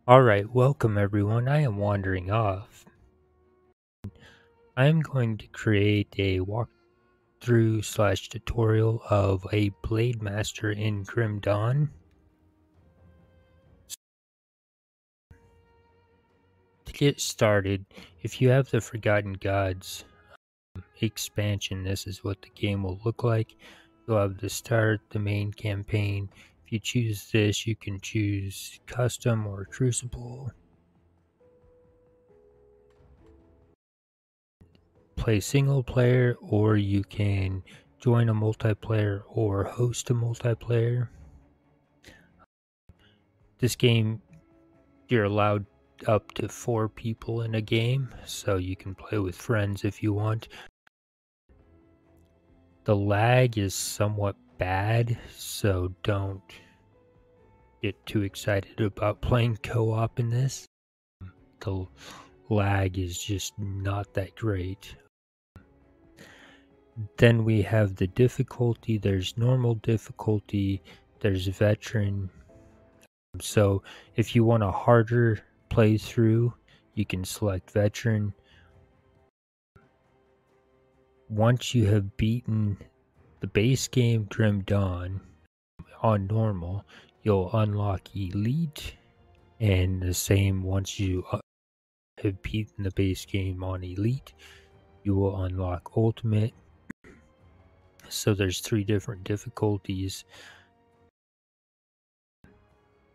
Alright, welcome everyone. I am wandering off. I am going to create a walkthrough slash tutorial of a Blademaster in Grim Dawn. To get started, if you have the Forgotten Gods expansion, this is what the game will look like. You'll have the start, the main campaign. If you choose this, you can choose custom or crucible. Play single player, or you can join a multiplayer or host a multiplayer. This game, you're allowed up to 4 people in a game, so you can play with friends if you want. The lag is somewhat bad, so don't get too excited about playing co-op in this. The lag is just not that great. Then we have the difficulty. There's normal difficulty, there's veteran. So if you want a harder playthrough, you can select veteran. Once you have beaten the base game Grim Dawn on normal, you'll unlock elite, and the same once you have beaten the base game on elite, you will unlock ultimate. So there's 3 different difficulties.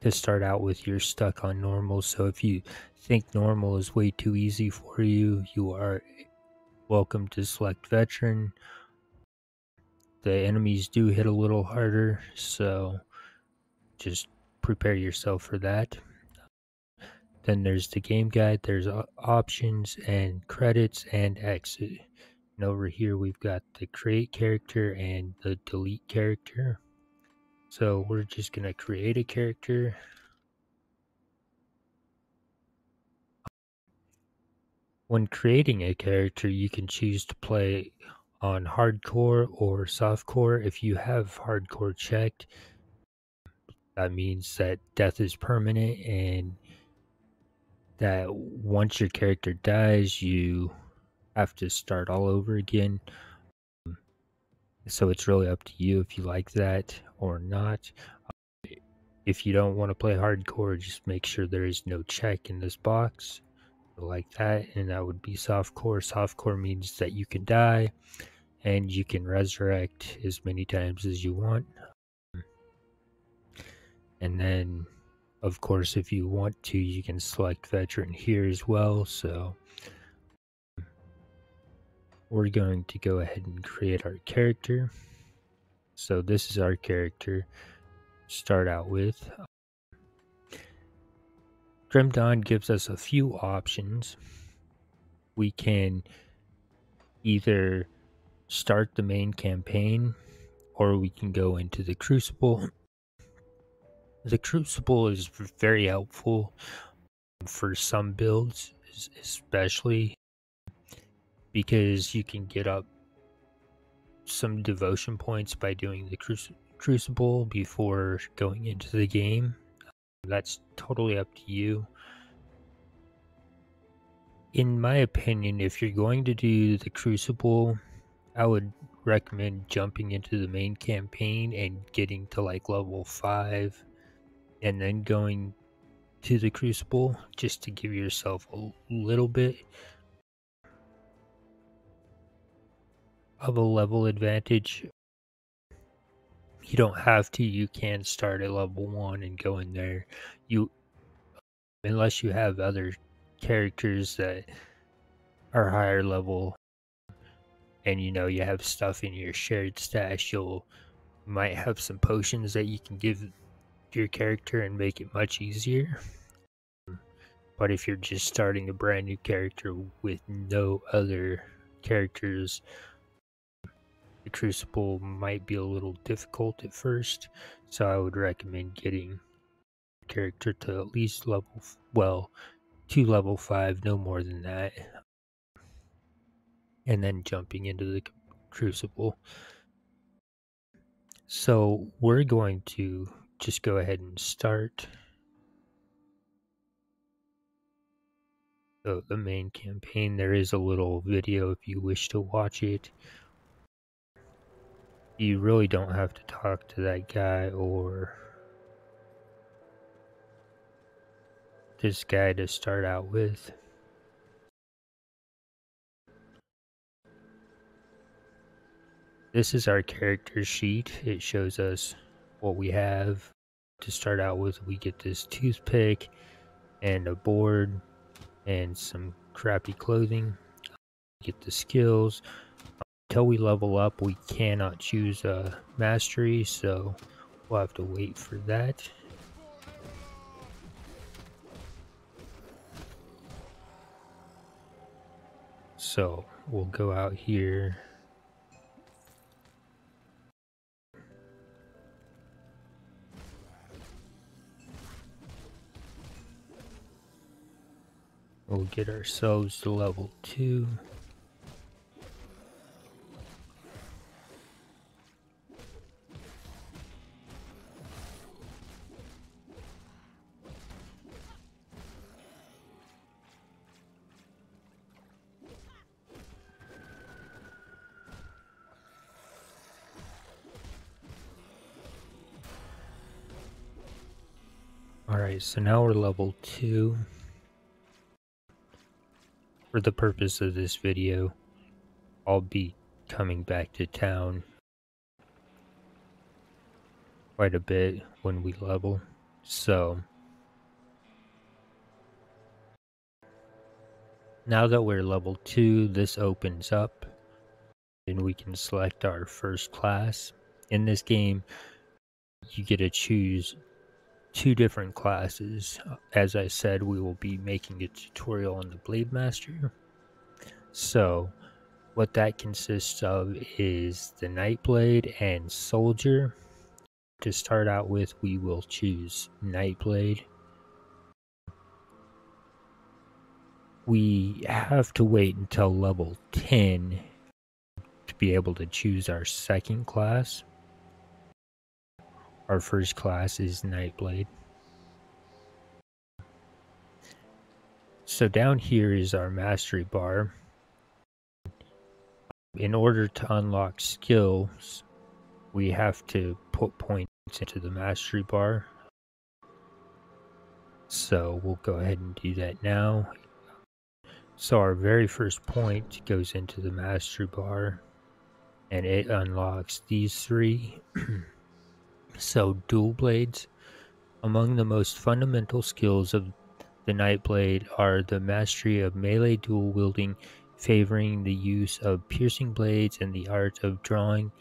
To start out with, you're stuck on normal, so if you think normal is way too easy for you, you are welcome to select veteran. The enemies do hit a little harder, so just prepare yourself for that. Then there's the game guide, there's options and credits and exit. And over here we've got the create character and the delete character. So we're just going to create a character. When creating a character, you can choose to play on hardcore or softcore. If you have hardcore checked, that means that death is permanent and that once your character dies, you have to start all over again. So it's really up to you if you like that or not. If you don't want to play hardcore, just make sure there is no check in this box. Like that, and that would be softcore. Softcore means that you can die and you can resurrect as many times as you want. And then, of course, if you want to, you can select veteran here as well. So we're going to go ahead and create our character. So this is our character. Start out with. Grim Dawn gives us a few options. We can either start the main campaign, or we can go into the Crucible. The Crucible is very helpful for some builds, especially because you can get up some devotion points by doing the Crucible before going into the game. That's totally up to you. In my opinion, if you're going to do the Crucible, I would recommend jumping into the main campaign and getting to like level 5 and then going to the Crucible, just to give yourself a little bit of a level advantage. You don't have to. You can start at level 1 and go in there. Unless you have other characters that are higher level and you have stuff in your shared stash, you might have some potions that you can give your character and make it much easier. But if you're just starting a brand new character with no other characters, the Crucible might be a little difficult at first, so I would recommend getting a character to at least to level 5, no more than that, and then jumping into the Crucible. So we're going to just go ahead and start. So the main campaign, there is a little video if you wish to watch it. You really don't have to talk to that guy or this guy to start out with. This is our character sheet. It shows us what we have. To start out with, we get this toothpick and a board and some crappy clothing. Get the skills. Until we level up, we cannot choose a mastery, so we'll have to wait for that. So we'll go out here. We'll get ourselves to level 2. Alright, so now we're level 2. For the purpose of this video, I'll be coming back to town quite a bit when we level. So now that we're level 2, this opens up and we can select our first class. In this game, you get to choose 2 different classes. As I said, we will be making a tutorial on the Blademaster. So what that consists of is the Nightblade and Soldier. To start out with, we will choose Nightblade. We have to wait until level 10 to be able to choose our second class. Our first class is Nightblade. So down here is our mastery bar. In order to unlock skills, we have to put points into the mastery bar. So we'll go ahead and do that now. So our very first point goes into the mastery bar and it unlocks these 3. So dual blades. Among the most fundamental skills of the Nightblade are the mastery of melee dual wielding, favoring the use of piercing blades, and the art of drawing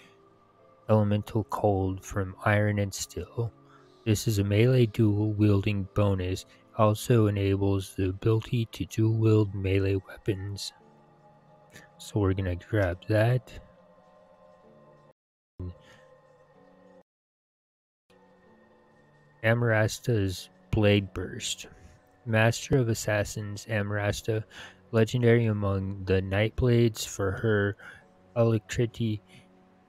elemental cold from iron and steel. This is a melee dual wielding bonus. Also enables the ability to dual wield melee weapons. So we're gonna grab that. Amarasta's Blade Burst. Master of Assassins Amarasta, legendary among the Nightblades for her alacrity,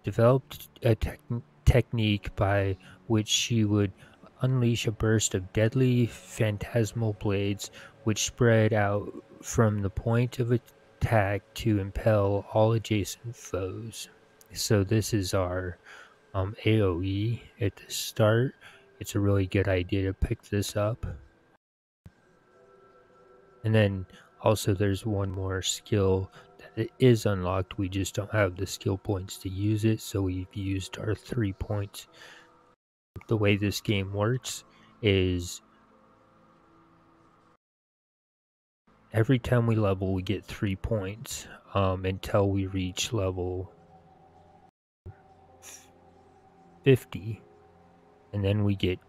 developed a technique by which she would unleash a burst of deadly phantasmal blades which spread out from the point of attack to impel all adjacent foes. So this is our AoE at the start. It's a really good idea to pick this up. And then also there's one more skill that is unlocked. We just don't have the skill points to use it, so we've used our 3 points. The way this game works is every time we level, we get 3 points until we reach level 50, and then we get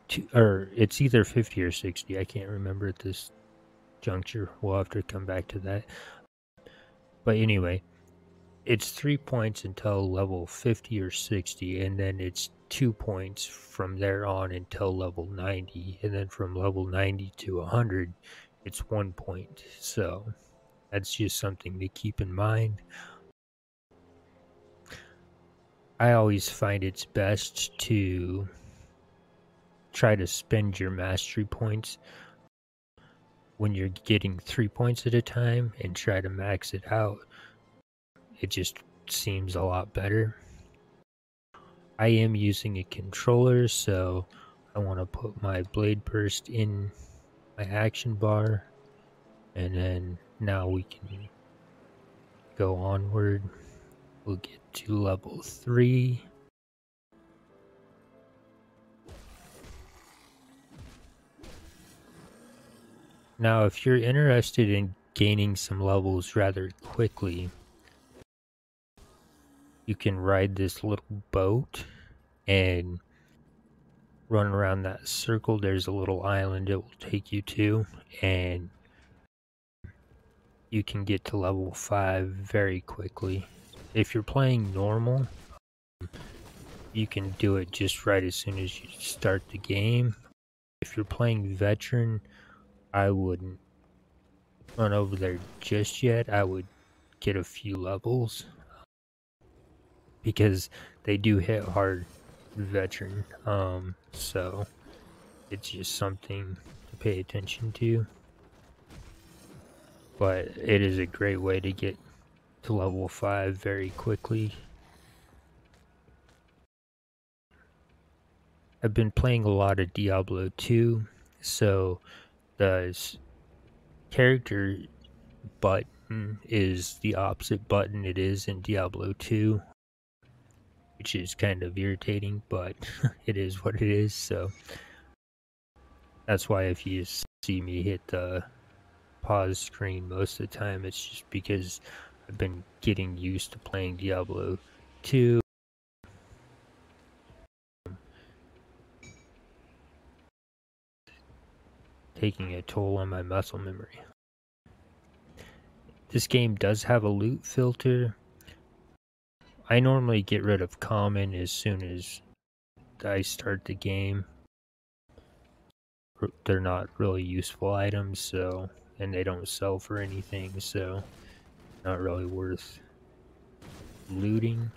it's either 50 or 60. I can't remember at this juncture. We'll have to come back to that. But anyway, it's 3 points until level 50 or 60, and then it's 2 points from there on until level 90, and then from level 90 to 100, it's 1 point. So that's just something to keep in mind. I always find it's best to try to spend your mastery points when you're getting 3 points at a time and try to max it out, it just seems a lot better. I am using a controller, so I want to put my blade burst in my action bar, and then now we can go onward. We'll get to level 3. Now, if you're interested in gaining some levels rather quickly, you can ride this little boat and run around that circle. There's a little island it will take you to, and you can get to level 5 very quickly. If you're playing normal, you can do it just right as soon as you start the game. If you're playing veteran, I wouldn't run over there just yet. I would get a few levels because they do hit hard veteran. So it's just something to pay attention to. But it is a great way to get to level 5 very quickly. I've been playing a lot of Diablo 2, so the character button is the opposite button it is in Diablo 2, which is kind of irritating, but it is what it is. So that's why if you see me hit the pause screen most of the time, it's just because I've been getting used to playing Diablo 2. Taking a toll on my muscle memory. This game does have a loot filter. I normally get rid of common as soon as I start the game. They're not really useful items, so, and they don't sell for anything, so not really worth looting.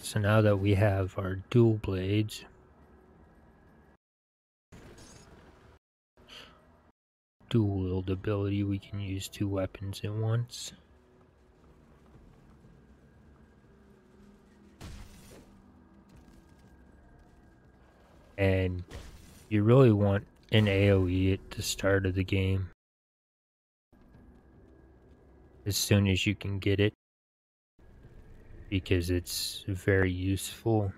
So now that we have our dual blades, dual wield ability, we can use 2 weapons at once. And you really want an AoE at the start of the game, as soon as you can get it, because it's very useful.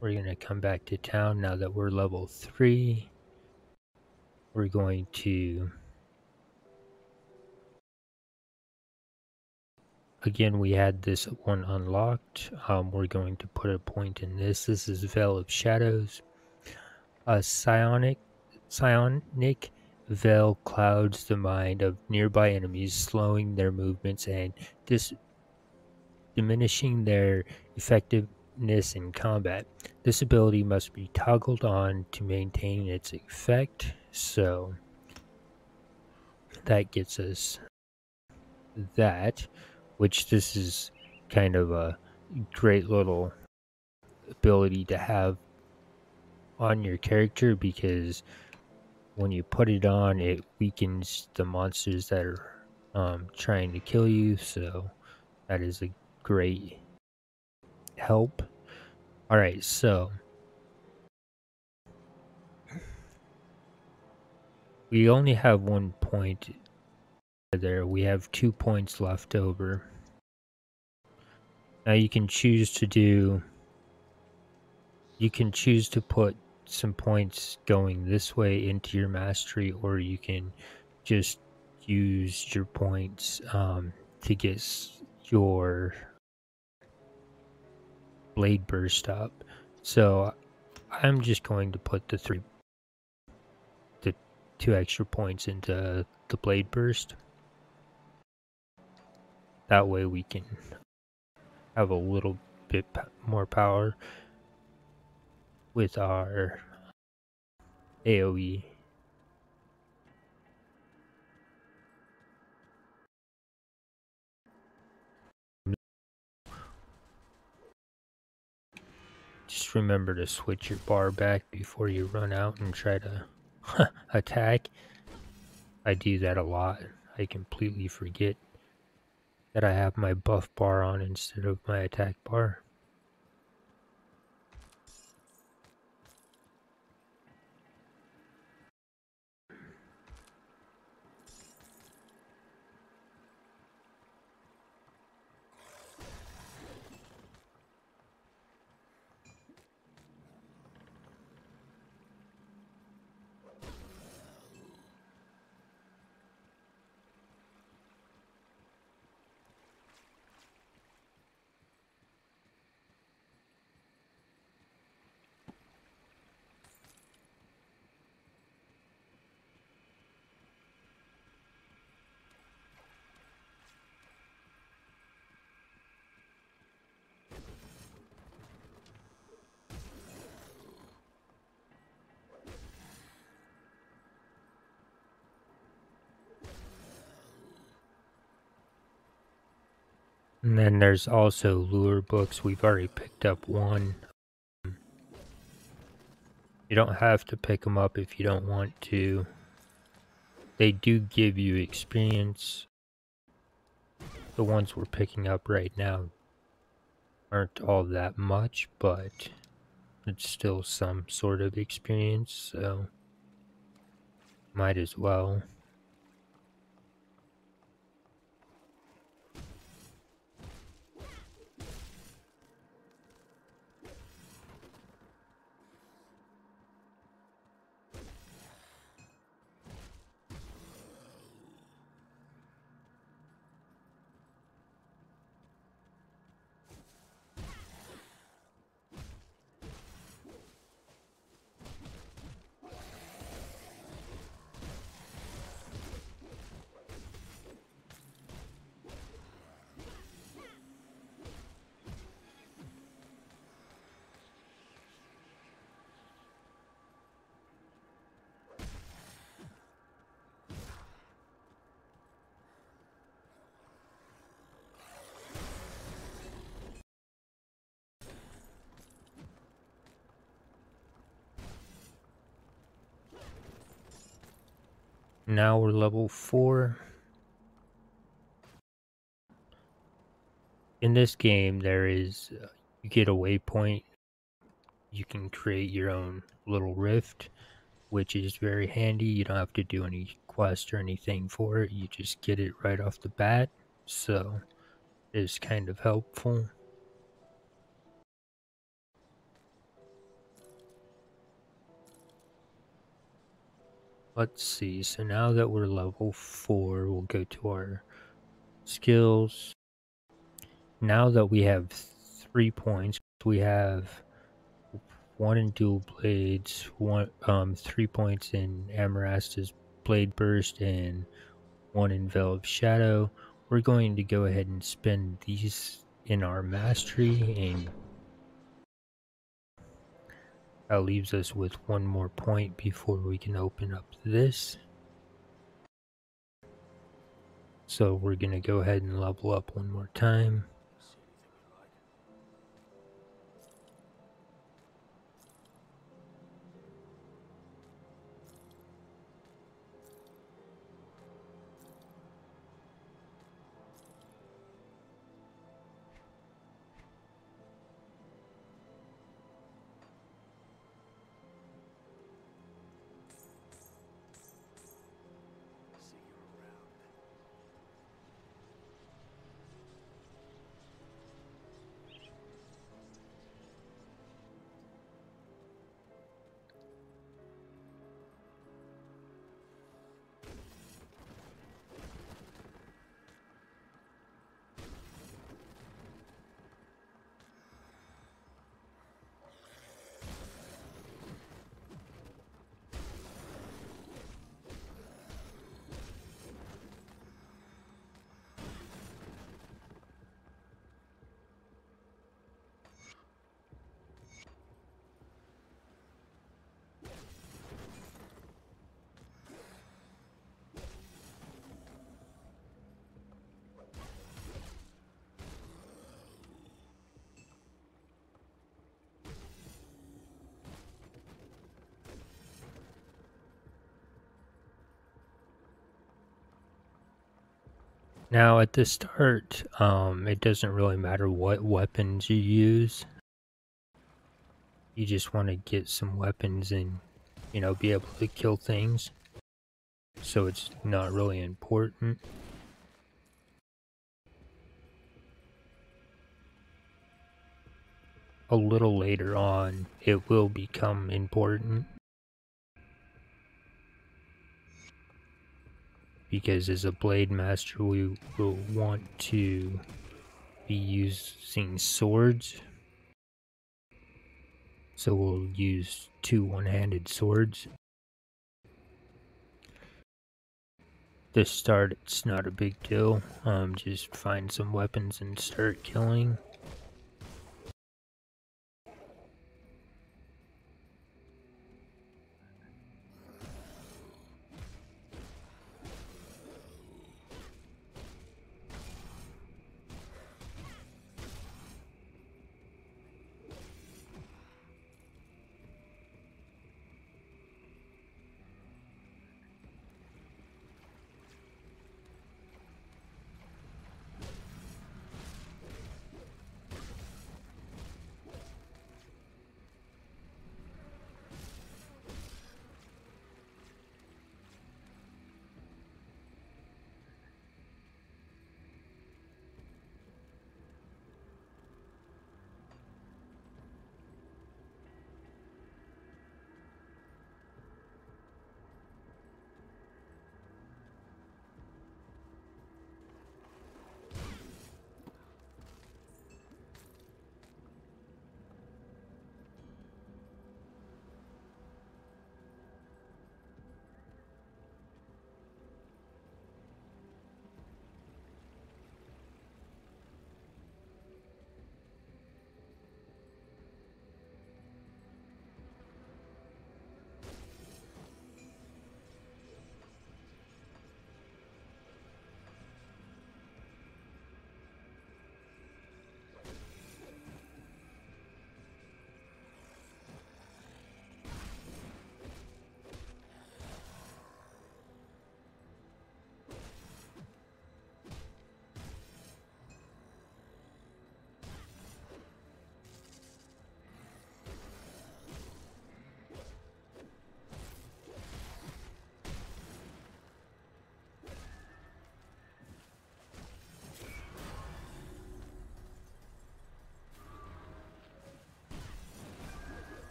We're going to come back to town now that we're level 3. We're going to... Again, we had this one unlocked. We're going to put a point in this. This is Veil of Shadows. A psionic veil clouds the mind of nearby enemies, slowing their movements and diminishing their effectiveness in combat. This ability must be toggled on to maintain its effect, so that gets us that, which this is kind of a great little ability to have on your character, because when you put it on, it weakens the monsters that are trying to kill you, so that is a great help. Alright, so we only have 1 point there. We have 2 points left over. Now you can choose to put some points going this way into your mastery, or you can just use your points to get your blade burst up. So I'm just going to put the 2 extra points into the blade burst. That way we can have a little bit more power with our AoE. Just remember to switch your bar back before you run out and try to attack. I do that a lot. I completely forget that I have my buff bar on instead of my attack bar. And then there's also lure books. We've already picked up one. You don't have to pick them up if you don't want to. They do give you experience. The ones we're picking up right now aren't all that much, but it's still some sort of experience, so might as well. Now we're level 4. In this game, there is, you get a waypoint. You can create your own little rift, which is very handy. You don't have to do any quest or anything for it. You just get it right off the bat. So it's kind of helpful. Let's see. So now that we're level 4, we'll go to our skills. Now that we have 3 points, we have 1 in dual blades, 3 points in Amarasta's blade burst, and 1 in Veil of Shadow. We're going to go ahead and spend these in our mastery, and that leaves us with 1 more point before we can open up this. So we're going to go ahead and level up 1 more time. Now at the start, it doesn't really matter what weapons you use. You just want to get some weapons and, be able to kill things. So it's not really important. A little later on, it will become important. Because as a Blademaster, we will want to be using swords. So we'll use 2 one-handed swords. To start, it's not a big deal. Just find some weapons and start killing.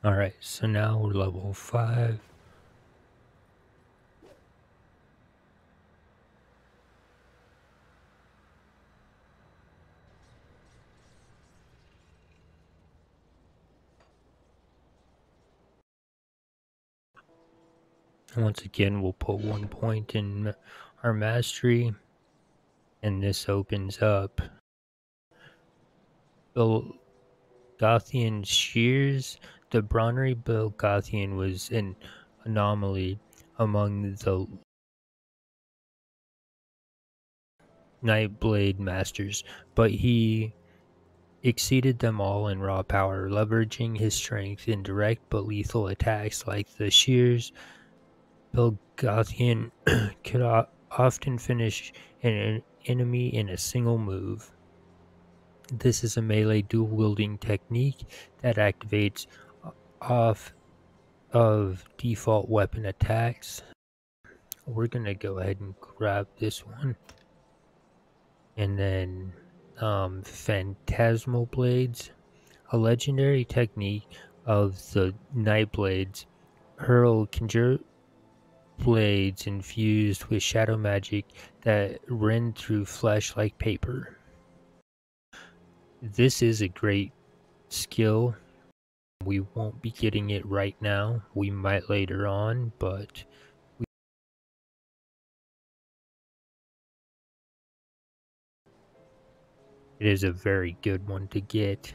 Alright, so now we're level 5. Once again, we'll put 1 point in our mastery, and this opens up the Gothian shears. The Bronnery Gothian was an anomaly among the Nightblade masters, but he exceeded them all in raw power, leveraging his strength in direct but lethal attacks like the shears. Belgothian could often finish an enemy in a single move. This is a melee dual-wielding technique that activates off of default weapon attacks. We're gonna go ahead and grab this one. And then Phantasmal Blades, a legendary technique of the Nightblades, hurl conjure blades infused with shadow magic that rend through flesh like paper. This is a great skill. We won't be getting it right now. We might later on, but it is a very good one to get.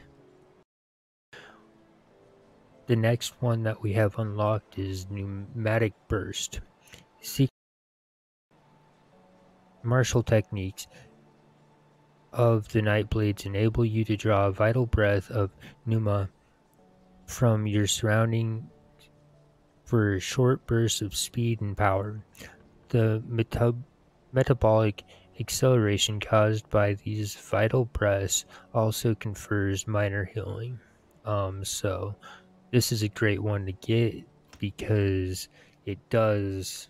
The next one that we have unlocked is Pneumatic Burst. Martial techniques of the Nightblades enable you to draw a vital breath of pneuma from your surrounding for short bursts of speed and power. The Metabolic acceleration caused by these vital breaths also confers minor healing. So this is a great one to get because it does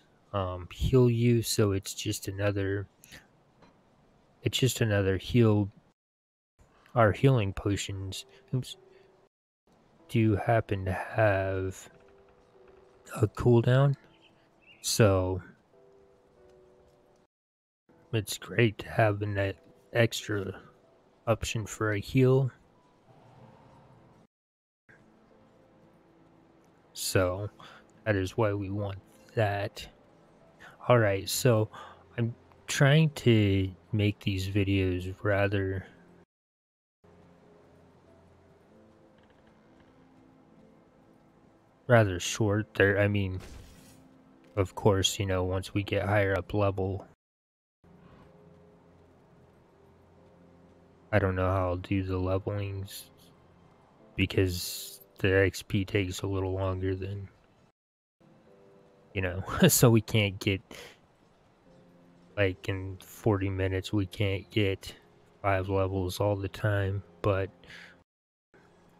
heal you. So it's just another heal. Our healing potions, oops, do happen to have a cooldown, so it's great to have that extra option for a heal. So that is why we want that. Alright, so I'm trying to make these videos rather short. I mean, of course, once we get higher up level, I don't know how I'll do the levelings because the XP takes a little longer than, so we can't get, like, in 40 minutes, we can't get 5 levels all the time, but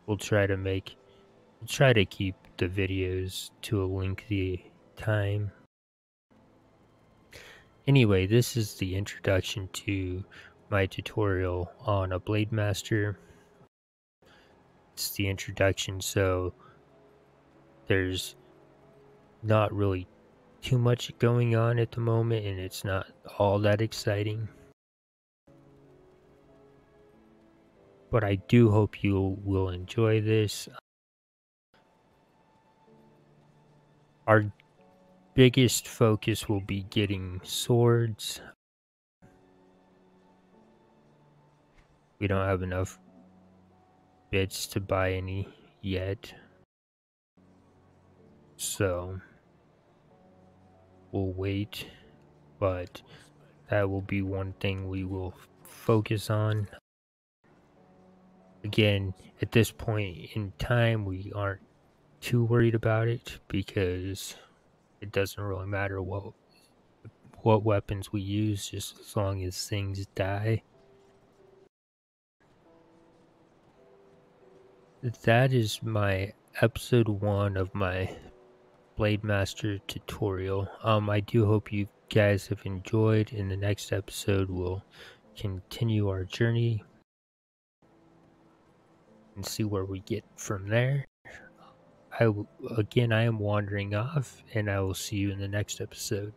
we'll try to keep the videos to a lengthy time. Anyway, this is the introduction to my tutorial on a Blademaster. It's the introduction, so there's not really too much going on at the moment, and it's not all that exciting. But I do hope you will enjoy this. Our biggest focus will be getting swords. We don't have enough bits to buy any yet, so we'll wait, but that will be one thing we will focus on. Again, at this point in time, we aren't too worried about it because it doesn't really matter what weapons we use, just as long as things die. That is my episode 1 of my Blademaster tutorial. I do hope you guys have enjoyed. In the next episode, we'll continue our journey and see where we get from there. Again, I am wandering off, and I will see you in the next episode.